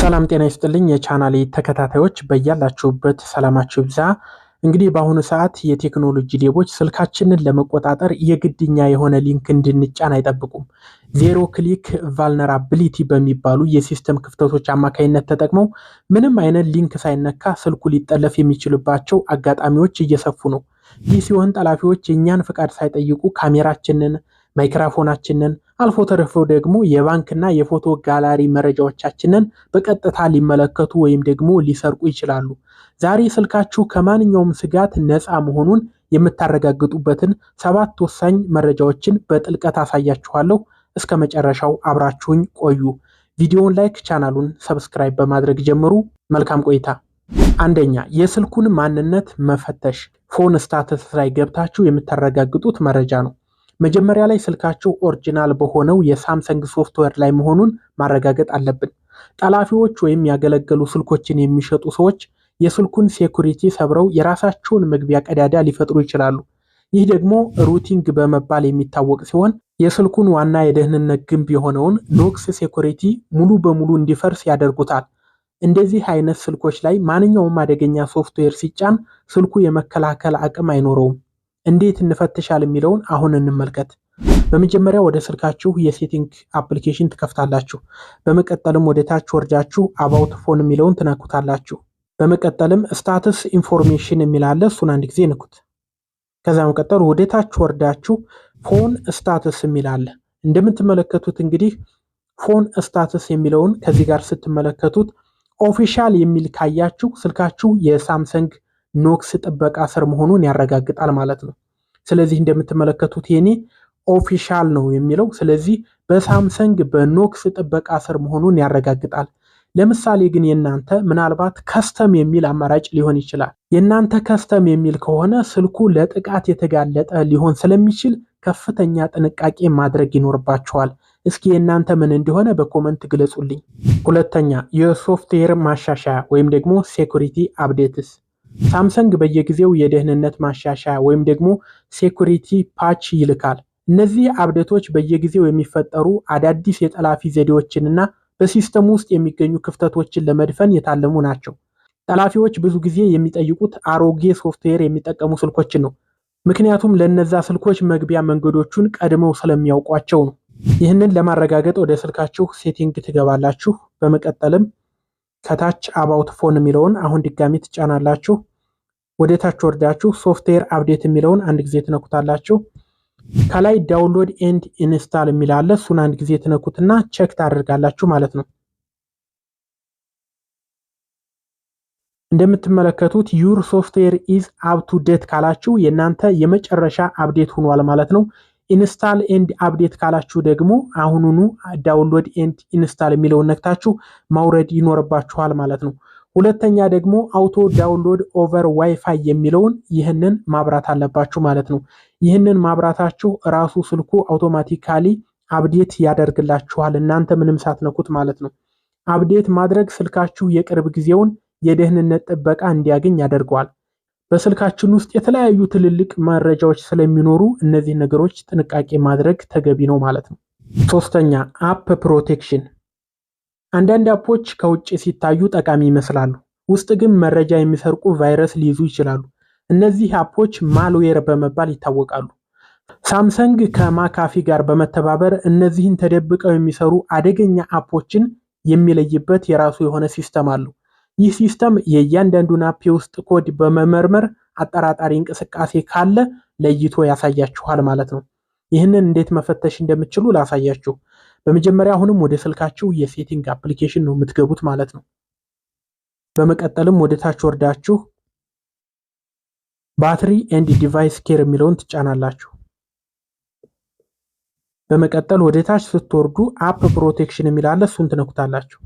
ሰላም ጤና ይስጥልኝ የቻናሌ ተከታታዮች በያላችሁበት ሰላማችሁ ይብዛ። እንግዲህ በአሁኑ ሰዓት የቴክኖሎጂ ሌቦች ስልካችንን ለመቆጣጠር የግድኛ የሆነ ሊንክ እንድንጫን አይጠብቁም። ዜሮ ክሊክ ቫልነራቢሊቲ በሚባሉ የሲስተም ክፍተቶች አማካኝነት ተጠቅመው ምንም አይነት ሊንክ ሳይነካ ስልኩ ሊጠለፍ የሚችልባቸው አጋጣሚዎች እየሰፉ ነው። ይህ ሲሆን ጠላፊዎች የእኛን ፍቃድ ሳይጠይቁ ካሜራችንን፣ ማይክሮፎናችንን አልፎ ተርፎ ደግሞ የባንክና የፎቶ ጋላሪ መረጃዎቻችንን በቀጥታ ሊመለከቱ ወይም ደግሞ ሊሰርቁ ይችላሉ። ዛሬ ስልካችሁ ከማንኛውም ስጋት ነፃ መሆኑን የምታረጋግጡበትን 7 ወሳኝ መረጃዎችን በጥልቀት አሳያችኋለሁ። እስከ መጨረሻው አብራችሁኝ ቆዩ። ቪዲዮውን ላይክ፣ ቻናሉን ሰብስክራይብ በማድረግ ጀምሩ። መልካም ቆይታ። አንደኛ፣ የስልኩን ማንነት መፈተሽ። ፎን ስታተስ ላይ ገብታችሁ የምታረጋግጡት መረጃ ነው። መጀመሪያ ላይ ስልካችሁ ኦሪጂናል በሆነው የሳምሰንግ ሶፍትዌር ላይ መሆኑን ማረጋገጥ አለብን። ጠላፊዎች ወይም ያገለገሉ ስልኮችን የሚሸጡ ሰዎች የስልኩን ሴኩሪቲ ሰብረው የራሳቸውን መግቢያ ቀዳዳ ሊፈጥሩ ይችላሉ። ይህ ደግሞ ሩቲንግ በመባል የሚታወቅ ሲሆን የስልኩን ዋና የደህንነት ግንብ የሆነውን ኖክስ ሴኩሪቲ ሙሉ በሙሉ እንዲፈርስ ያደርጉታል። እንደዚህ አይነት ስልኮች ላይ ማንኛውም አደገኛ ሶፍትዌር ሲጫን ስልኩ የመከላከል አቅም አይኖረውም። እንዴት እንፈትሻል የሚለውን አሁን እንመልከት። በመጀመሪያ ወደ ስልካችሁ የሴቲንግ አፕሊኬሽን ትከፍታላችሁ። በመቀጠልም ወደ ታች ወርዳችሁ አባውት ፎን የሚለውን ትነኩታላችሁ። በመቀጠልም ስታተስ ኢንፎርሜሽን የሚል አለ፣ እሱን አንድ ጊዜ ንኩት። ከዛ መቀጠል ወደ ታች ወርዳችሁ ፎን ስታተስ የሚል አለ። እንደምትመለከቱት እንግዲህ ፎን ስታተስ የሚለውን ከዚህ ጋር ስትመለከቱት ኦፊሻል የሚል ካያችሁ ስልካችሁ የሳምሰንግ ኖክስ ጥበቃ ስር መሆኑን ያረጋግጣል ማለት ነው። ስለዚህ እንደምትመለከቱት የኔ ኦፊሻል ነው የሚለው፣ ስለዚህ በሳምሰንግ በኖክስ ጥበቃ ስር መሆኑን ያረጋግጣል። ለምሳሌ ግን የናንተ ምናልባት ከስተም የሚል አማራጭ ሊሆን ይችላል። የናንተ ከስተም የሚል ከሆነ ስልኩ ለጥቃት የተጋለጠ ሊሆን ስለሚችል ከፍተኛ ጥንቃቄ ማድረግ ይኖርባችኋል። እስኪ የናንተ ምን እንደሆነ በኮመንት ግለጹልኝ። ሁለተኛ፣ የሶፍትዌር ማሻሻያ ወይም ደግሞ ሴኩሪቲ አፕዴትስ። ሳምሰንግ በየጊዜው የደህንነት ማሻሻያ ወይም ደግሞ ሴኩሪቲ ፓች ይልካል። እነዚህ አፕዴቶች በየጊዜው የሚፈጠሩ አዳዲስ የጠላፊ ዘዴዎችንና በሲስተም ውስጥ የሚገኙ ክፍተቶችን ለመድፈን የታለሙ ናቸው። ጠላፊዎች ብዙ ጊዜ የሚጠይቁት አሮጌ ሶፍትዌር የሚጠቀሙ ስልኮችን ነው። ምክንያቱም ለነዛ ስልኮች መግቢያ መንገዶቹን ቀድመው ስለሚያውቋቸው ነው። ይህንን ለማረጋገጥ ወደ ስልካችሁ ሴቲንግ ትገባላችሁ። በመቀጠልም ከታች አባውት ፎን የሚለውን አሁን ድጋሚ ትጫናላችሁ። ወደ ታች ወርዳችሁ ሶፍትዌር አፕዴት የሚለውን አንድ ጊዜ ትነኩታላችሁ። ከላይ ዳውንሎድ ኤንድ ኢንስታል የሚል አለ፣ እሱን አንድ ጊዜ ትነኩትና ቼክ ታደርጋላችሁ ማለት ነው። እንደምትመለከቱት ዩር ሶፍትዌር ኢዝ አፕ ቱ ዴት ካላችሁ የእናንተ የመጨረሻ አፕዴት ሆኗል ማለት ነው። ኢንስታል ኤንድ አፕዴት ካላችሁ ደግሞ አሁኑኑ ዳውንሎድ ኤንድ ኢንስታል የሚለውን ነክታችሁ ማውረድ ይኖርባችኋል ማለት ነው። ሁለተኛ ደግሞ አውቶ ዳውንሎድ ኦቨር ዋይፋይ የሚለውን ይህንን ማብራት አለባችሁ ማለት ነው። ይህንን ማብራታችሁ ራሱ ስልኩ አውቶማቲካሊ አፕዴት ያደርግላችኋል እናንተ ምንም ሳትነኩት ማለት ነው። አፕዴት ማድረግ ስልካችሁ የቅርብ ጊዜውን የደህንነት ጥበቃ እንዲያገኝ ያደርገዋል። በስልካችን ውስጥ የተለያዩ ትልልቅ መረጃዎች ስለሚኖሩ እነዚህ ነገሮች ጥንቃቄ ማድረግ ተገቢ ነው ማለት ነው። ሶስተኛ፣ አፕ ፕሮቴክሽን። አንዳንድ አፖች ከውጭ ሲታዩ ጠቃሚ ይመስላሉ፣ ውስጥ ግን መረጃ የሚሰርቁ ቫይረስ ሊይዙ ይችላሉ። እነዚህ አፖች ማልዌር በመባል ይታወቃሉ። ሳምሰንግ ከማካፊ ጋር በመተባበር እነዚህን ተደብቀው የሚሰሩ አደገኛ አፖችን የሚለይበት የራሱ የሆነ ሲስተም አለው። ይህ ሲስተም የእያንዳንዱን አፕ ውስጥ ኮድ በመመርመር አጠራጣሪ እንቅስቃሴ ካለ ለይቶ ያሳያችኋል ማለት ነው። ይህንን እንዴት መፈተሽ እንደምትችሉ ላሳያችሁ። በመጀመሪያ አሁንም ወደ ስልካችሁ የሴቲንግ አፕሊኬሽን ነው የምትገቡት ማለት ነው። በመቀጠልም ወደ ታች ወርዳችሁ ባትሪ ኤንድ ዲቫይስ ኬር የሚለውን ትጫናላችሁ። በመቀጠል ወደ ታች ስትወርዱ አፕ ፕሮቴክሽን የሚላለ እሱን ትነኩታላችሁ።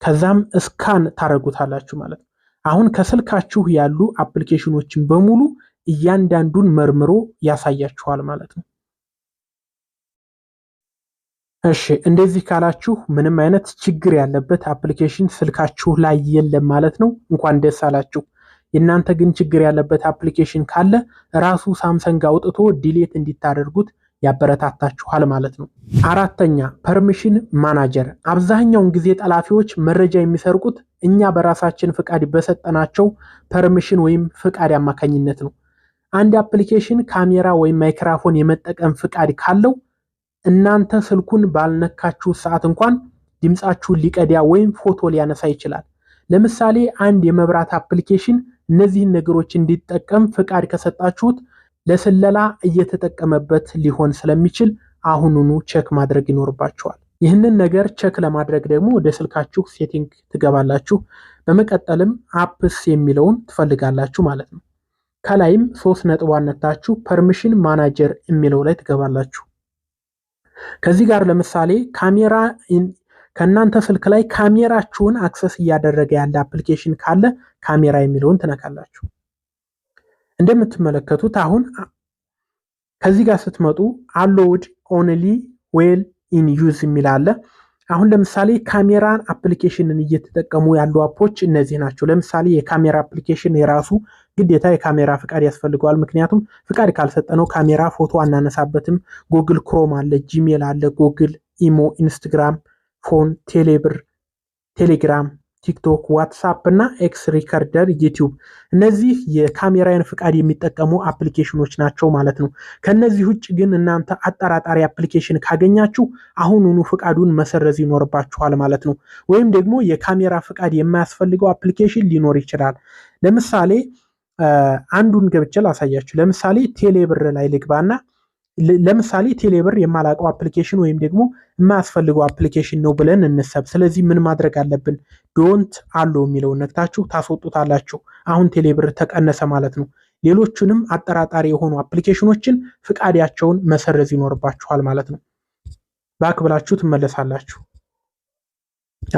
ከዛም ስካን ታረጉታላችሁ ማለት ነው። አሁን ከስልካችሁ ያሉ አፕሊኬሽኖችን በሙሉ እያንዳንዱን መርምሮ ያሳያችኋል ማለት ነው። እሺ፣ እንደዚህ ካላችሁ ምንም አይነት ችግር ያለበት አፕሊኬሽን ስልካችሁ ላይ የለም ማለት ነው። እንኳን ደስ አላችሁ። የእናንተ ግን ችግር ያለበት አፕሊኬሽን ካለ ራሱ ሳምሰንግ አውጥቶ ዲሌት እንዲታደርጉት ያበረታታችኋል ማለት ነው። አራተኛ ፐርሚሽን ማናጀር። አብዛኛውን ጊዜ ጠላፊዎች መረጃ የሚሰርቁት እኛ በራሳችን ፍቃድ በሰጠናቸው ፐርሚሽን ወይም ፍቃድ አማካኝነት ነው። አንድ አፕሊኬሽን ካሜራ ወይም ማይክራፎን የመጠቀም ፍቃድ ካለው እናንተ ስልኩን ባልነካችሁ ሰዓት እንኳን ድምጻችሁን ሊቀዳ ወይም ፎቶ ሊያነሳ ይችላል። ለምሳሌ አንድ የመብራት አፕሊኬሽን እነዚህን ነገሮች እንዲጠቀም ፍቃድ ከሰጣችሁት ለስለላ እየተጠቀመበት ሊሆን ስለሚችል አሁኑኑ ቼክ ማድረግ ይኖርባችኋል። ይህንን ነገር ቼክ ለማድረግ ደግሞ ወደ ስልካችሁ ሴቲንግ ትገባላችሁ። በመቀጠልም አፕስ የሚለውን ትፈልጋላችሁ ማለት ነው። ከላይም 3 ነጥቧን ነክታችሁ ፐርሚሽን ማናጀር የሚለው ላይ ትገባላችሁ። ከዚህ ጋር ለምሳሌ ካሜራ ከእናንተ ስልክ ላይ ካሜራችሁን አክሰስ እያደረገ ያለ አፕሊኬሽን ካለ ካሜራ የሚለውን ትነካላችሁ። እንደምትመለከቱት አሁን ከዚህ ጋር ስትመጡ አሎውድ ኦንሊ ዌል ኢን ዩዝ የሚል አለ። አሁን ለምሳሌ ካሜራን አፕሊኬሽንን እየተጠቀሙ ያሉ አፖች እነዚህ ናቸው። ለምሳሌ የካሜራ አፕሊኬሽን የራሱ ግዴታ የካሜራ ፍቃድ ያስፈልገዋል። ምክንያቱም ፍቃድ ካልሰጠነው ካሜራ ፎቶ አናነሳበትም። ጉግል ክሮም አለ፣ ጂሜል አለ፣ ጉግል ኢሞ፣ ኢንስታግራም፣ ፎን፣ ቴሌግራም፣ ቲክቶክ፣ ዋትሳፕ እና ኤክስ ሪከርደር፣ ዩቲዩብ እነዚህ የካሜራን ፍቃድ የሚጠቀሙ አፕሊኬሽኖች ናቸው ማለት ነው። ከነዚህ ውጭ ግን እናንተ አጠራጣሪ አፕሊኬሽን ካገኛችሁ አሁኑኑ ፍቃዱን መሰረዝ ይኖርባችኋል ማለት ነው። ወይም ደግሞ የካሜራ ፍቃድ የማያስፈልገው አፕሊኬሽን ሊኖር ይችላል። ለምሳሌ አንዱን ገብቼ ላሳያችሁ። ለምሳሌ ቴሌብር ላይ ልግባና ለምሳሌ ቴሌብር የማላቀው አፕሊኬሽን ወይም ደግሞ የማያስፈልገው አፕሊኬሽን ነው ብለን እንሰብ። ስለዚህ ምን ማድረግ አለብን? ዶንት አለው የሚለውን ነክታችሁ ታስወጡታላችሁ። አሁን ቴሌብር ተቀነሰ ማለት ነው። ሌሎቹንም አጠራጣሪ የሆኑ አፕሊኬሽኖችን ፍቃዳቸውን መሰረዝ ይኖርባችኋል ማለት ነው። ባክ ብላችሁ ትመለሳላችሁ።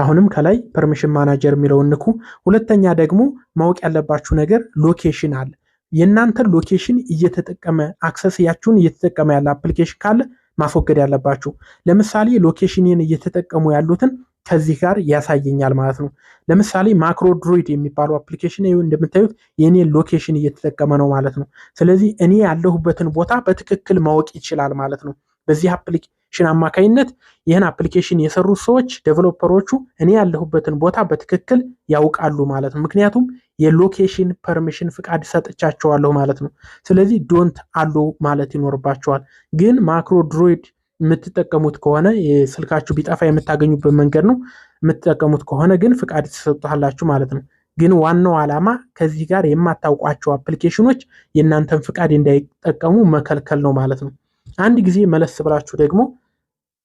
አሁንም ከላይ ፐርሚሽን ማናጀር የሚለውን ንኩ። ሁለተኛ ደግሞ ማወቅ ያለባችሁ ነገር ሎኬሽን አለ። የእናንተን ሎኬሽን እየተጠቀመ አክሰስያችሁን እየተጠቀመ ያለ አፕሊኬሽን ካለ ማስወገድ ያለባችሁ። ለምሳሌ ሎኬሽንን እየተጠቀሙ ያሉትን ከዚህ ጋር ያሳየኛል ማለት ነው። ለምሳሌ ማክሮ ድሮይድ የሚባለው አፕሊኬሽን እንደምታዩት የኔ ሎኬሽን እየተጠቀመ ነው ማለት ነው። ስለዚህ እኔ ያለሁበትን ቦታ በትክክል ማወቅ ይችላል ማለት ነው። በዚህ አፕሊኬሽን አማካኝነት ይህን አፕሊኬሽን የሰሩት ሰዎች ዴቨሎፐሮቹ እኔ ያለሁበትን ቦታ በትክክል ያውቃሉ ማለት ነው። ምክንያቱም የሎኬሽን ፐርሚሽን ፍቃድ ሰጥቻቸዋለሁ ማለት ነው። ስለዚህ ዶንት አሎ ማለት ይኖርባቸዋል። ግን ማክሮ ድሮይድ የምትጠቀሙት ከሆነ የስልካችሁ ቢጠፋ የምታገኙበት መንገድ ነው። የምትጠቀሙት ከሆነ ግን ፍቃድ ትሰጡታላችሁ ማለት ነው። ግን ዋናው ዓላማ ከዚህ ጋር የማታውቋቸው አፕሊኬሽኖች የእናንተን ፍቃድ እንዳይጠቀሙ መከልከል ነው ማለት ነው። አንድ ጊዜ መለስ ብላችሁ ደግሞ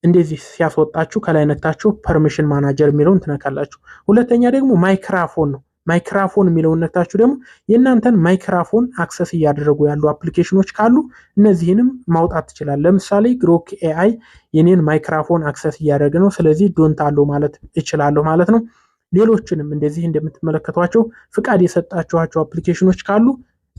እንደዚህ ሲያስወጣችሁ ከላይ ነክታችሁ ፐርሚሽን ማናጀር የሚለውን ትነካላችሁ። ሁለተኛ ደግሞ ማይክራፎን ነው። ማይክራፎን የሚለውን ነክታችሁ ደግሞ የእናንተን ማይክራፎን አክሰስ እያደረጉ ያሉ አፕሊኬሽኖች ካሉ እነዚህንም ማውጣት ትችላል። ለምሳሌ ግሮክ ኤአይ የኔን ማይክራፎን አክሰስ እያደረገ ነው። ስለዚህ ዶንት አለው ማለት እችላለሁ ማለት ነው። ሌሎችንም እንደዚህ እንደምትመለከቷቸው ፍቃድ የሰጣችኋቸው አፕሊኬሽኖች ካሉ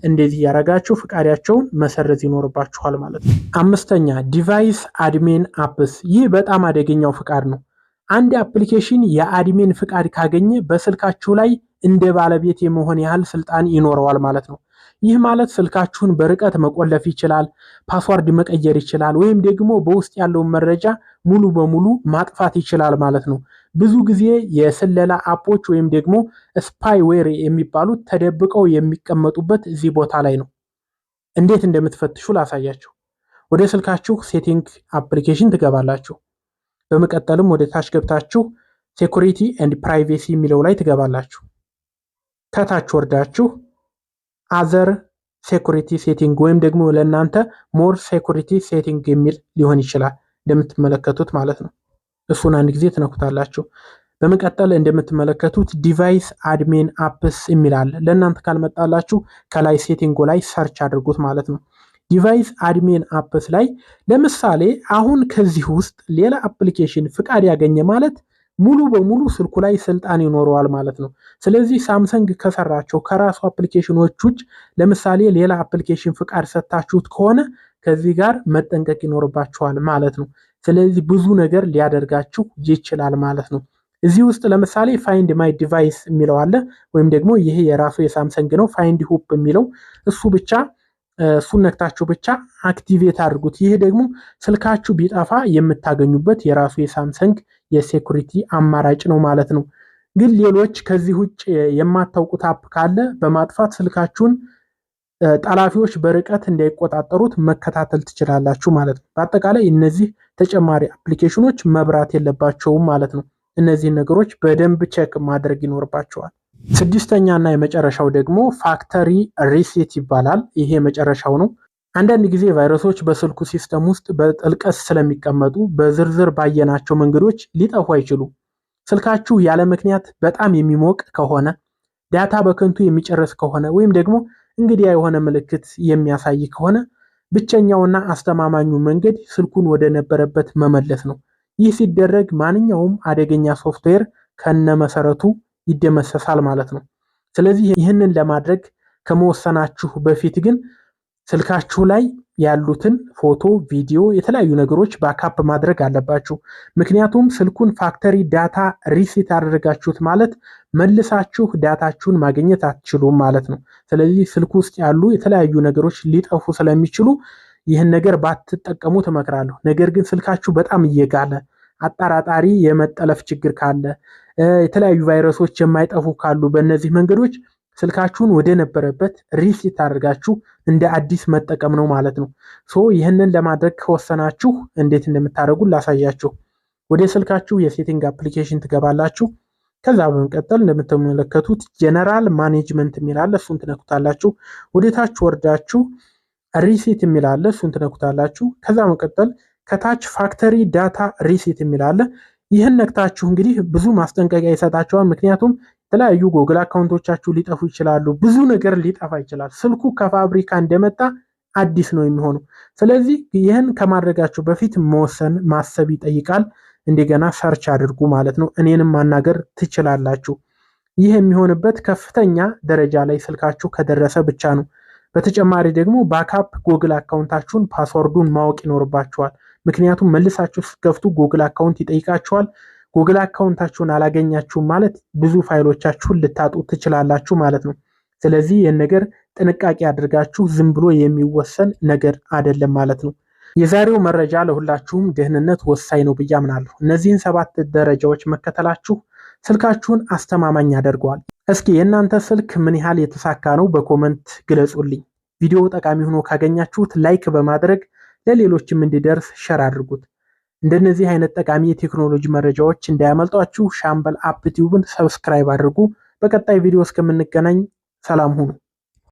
እንደዚህ ያረጋችሁ ፍቃዳቸውን መሰረዝ ይኖርባችኋል ማለት ነው። አምስተኛ ዲቫይስ አድሚን አፕስ። ይህ በጣም አደገኛው ፍቃድ ነው። አንድ አፕሊኬሽን የአድሚን ፍቃድ ካገኘ በስልካችሁ ላይ እንደ ባለቤት የመሆን ያህል ስልጣን ይኖረዋል ማለት ነው። ይህ ማለት ስልካችሁን በርቀት መቆለፍ ይችላል፣ ፓስዋርድ መቀየር ይችላል፣ ወይም ደግሞ በውስጥ ያለውን መረጃ ሙሉ በሙሉ ማጥፋት ይችላል ማለት ነው። ብዙ ጊዜ የስለላ አፖች ወይም ደግሞ ስፓይዌር የሚባሉት ተደብቀው የሚቀመጡበት እዚህ ቦታ ላይ ነው። እንዴት እንደምትፈትሹ ላሳያችሁ። ወደ ስልካችሁ ሴቲንግ አፕሊኬሽን ትገባላችሁ። በመቀጠልም ወደ ታች ገብታችሁ ሴኩሪቲ ኤንድ ፕራይቬሲ የሚለው ላይ ትገባላችሁ። ከታች ወርዳችሁ አዘር ሴኩሪቲ ሴቲንግ ወይም ደግሞ ለእናንተ ሞር ሴኩሪቲ ሴቲንግ የሚል ሊሆን ይችላል እንደምትመለከቱት ማለት ነው። እሱን አንድ ጊዜ ትነኩታላችሁ። በመቀጠል እንደምትመለከቱት ዲቫይስ አድሚን አፕስ የሚል አለ። ለእናንተ ካልመጣላችሁ ከላይ ሴቲንጎ ላይ ሰርች አድርጉት ማለት ነው። ዲቫይስ አድሚን አፕስ ላይ ለምሳሌ አሁን ከዚህ ውስጥ ሌላ አፕሊኬሽን ፍቃድ ያገኘ ማለት ሙሉ በሙሉ ስልኩ ላይ ስልጣን ይኖረዋል ማለት ነው። ስለዚህ ሳምሰንግ ከሰራቸው ከራሱ አፕሊኬሽኖች ውጭ ለምሳሌ ሌላ አፕሊኬሽን ፍቃድ ሰጣችሁት ከሆነ ከዚህ ጋር መጠንቀቅ ይኖርባችኋል ማለት ነው። ስለዚህ ብዙ ነገር ሊያደርጋችሁ ይችላል ማለት ነው። እዚህ ውስጥ ለምሳሌ ፋይንድ ማይ ዲቫይስ የሚለው አለ፣ ወይም ደግሞ ይሄ የራሱ የሳምሰንግ ነው። ፋይንድ ሁፕ የሚለው እሱ ብቻ እሱን ነክታችሁ ብቻ አክቲቬት አድርጉት። ይሄ ደግሞ ስልካችሁ ቢጠፋ የምታገኙበት የራሱ የሳምሰንግ የሴኩሪቲ አማራጭ ነው ማለት ነው። ግን ሌሎች ከዚህ ውጭ የማታውቁት አፕ ካለ በማጥፋት ስልካችሁን ጠላፊዎች በርቀት እንዳይቆጣጠሩት መከታተል ትችላላችሁ ማለት ነው። በአጠቃላይ እነዚህ ተጨማሪ አፕሊኬሽኖች መብራት የለባቸውም ማለት ነው። እነዚህን ነገሮች በደንብ ቼክ ማድረግ ይኖርባቸዋል። ስድስተኛና የመጨረሻው ደግሞ ፋክተሪ ሪሴት ይባላል። ይሄ የመጨረሻው ነው። አንዳንድ ጊዜ ቫይረሶች በስልኩ ሲስተም ውስጥ በጥልቀት ስለሚቀመጡ በዝርዝር ባየናቸው መንገዶች ሊጠፉ አይችሉም። ስልካችሁ ያለ ምክንያት በጣም የሚሞቅ ከሆነ፣ ዳታ በከንቱ የሚጨርስ ከሆነ ወይም ደግሞ እንግዲህ የሆነ ምልክት የሚያሳይ ከሆነ ብቸኛውና አስተማማኙ መንገድ ስልኩን ወደ ነበረበት መመለስ ነው። ይህ ሲደረግ ማንኛውም አደገኛ ሶፍትዌር ከነመሰረቱ ይደመሰሳል ማለት ነው። ስለዚህ ይህንን ለማድረግ ከመወሰናችሁ በፊት ግን ስልካችሁ ላይ ያሉትን ፎቶ፣ ቪዲዮ፣ የተለያዩ ነገሮች ባካፕ ማድረግ አለባችሁ። ምክንያቱም ስልኩን ፋክተሪ ዳታ ሪሴት አደረጋችሁት ማለት መልሳችሁ ዳታችሁን ማግኘት አትችሉም ማለት ነው። ስለዚህ ስልኩ ውስጥ ያሉ የተለያዩ ነገሮች ሊጠፉ ስለሚችሉ ይህን ነገር ባትጠቀሙ ትመክራለሁ። ነገር ግን ስልካችሁ በጣም እየጋለ አጠራጣሪ የመጠለፍ ችግር ካለ፣ የተለያዩ ቫይረሶች የማይጠፉ ካሉ በእነዚህ መንገዶች ስልካችሁን ወደ ነበረበት ሪሴት አድርጋችሁ እንደ አዲስ መጠቀም ነው ማለት ነው። ይህንን ለማድረግ ከወሰናችሁ እንዴት እንደምታደርጉ ላሳያችሁ። ወደ ስልካችሁ የሴቲንግ አፕሊኬሽን ትገባላችሁ። ከዛ በመቀጠል እንደምትመለከቱት ጀነራል ማኔጅመንት የሚላለ እሱን ትነኩታላችሁ። ወደታች ወርዳችሁ ሪሴት የሚላለ እሱን ትነኩታላችሁ። ከዛ በመቀጠል ከታች ፋክተሪ ዳታ ሪሴት የሚላለ ይህን ነክታችሁ እንግዲህ ብዙ ማስጠንቀቂያ ይሰጣቸዋል። ምክንያቱም የተለያዩ ጎግል አካውንቶቻችሁ ሊጠፉ ይችላሉ። ብዙ ነገር ሊጠፋ ይችላል። ስልኩ ከፋብሪካ እንደመጣ አዲስ ነው የሚሆነው። ስለዚህ ይህን ከማድረጋችሁ በፊት መወሰን ማሰብ ይጠይቃል። እንደገና ሰርች አድርጉ ማለት ነው። እኔንም ማናገር ትችላላችሁ። ይህ የሚሆንበት ከፍተኛ ደረጃ ላይ ስልካችሁ ከደረሰ ብቻ ነው። በተጨማሪ ደግሞ ባካፕ ጎግል አካውንታችሁን ፓስወርዱን ማወቅ ይኖርባችኋል። ምክንያቱም መልሳችሁ ስትከፍቱ ጎግል አካውንት ይጠይቃችኋል። ጎግል አካውንታችሁን አላገኛችሁም ማለት ብዙ ፋይሎቻችሁን ልታጡ ትችላላችሁ ማለት ነው። ስለዚህ ይህን ነገር ጥንቃቄ አድርጋችሁ ዝም ብሎ የሚወሰን ነገር አይደለም ማለት ነው። የዛሬው መረጃ ለሁላችሁም ደህንነት ወሳኝ ነው ብዬ አምናለሁ። እነዚህን 7 ደረጃዎች መከተላችሁ ስልካችሁን አስተማማኝ ያደርገዋል። እስኪ የእናንተ ስልክ ምን ያህል የተሳካ ነው? በኮመንት ግለጹልኝ። ቪዲዮ ጠቃሚ ሆኖ ካገኛችሁት ላይክ በማድረግ ለሌሎችም እንዲደርስ ሸር አድርጉት። እንደነዚህ አይነት ጠቃሚ የቴክኖሎጂ መረጃዎች እንዳያመልጧችሁ ሻምበል አፕ ቲዩብን ሰብስክራይብ አድርጉ። በቀጣይ ቪዲዮ እስከምንገናኝ ሰላም ሁኑ።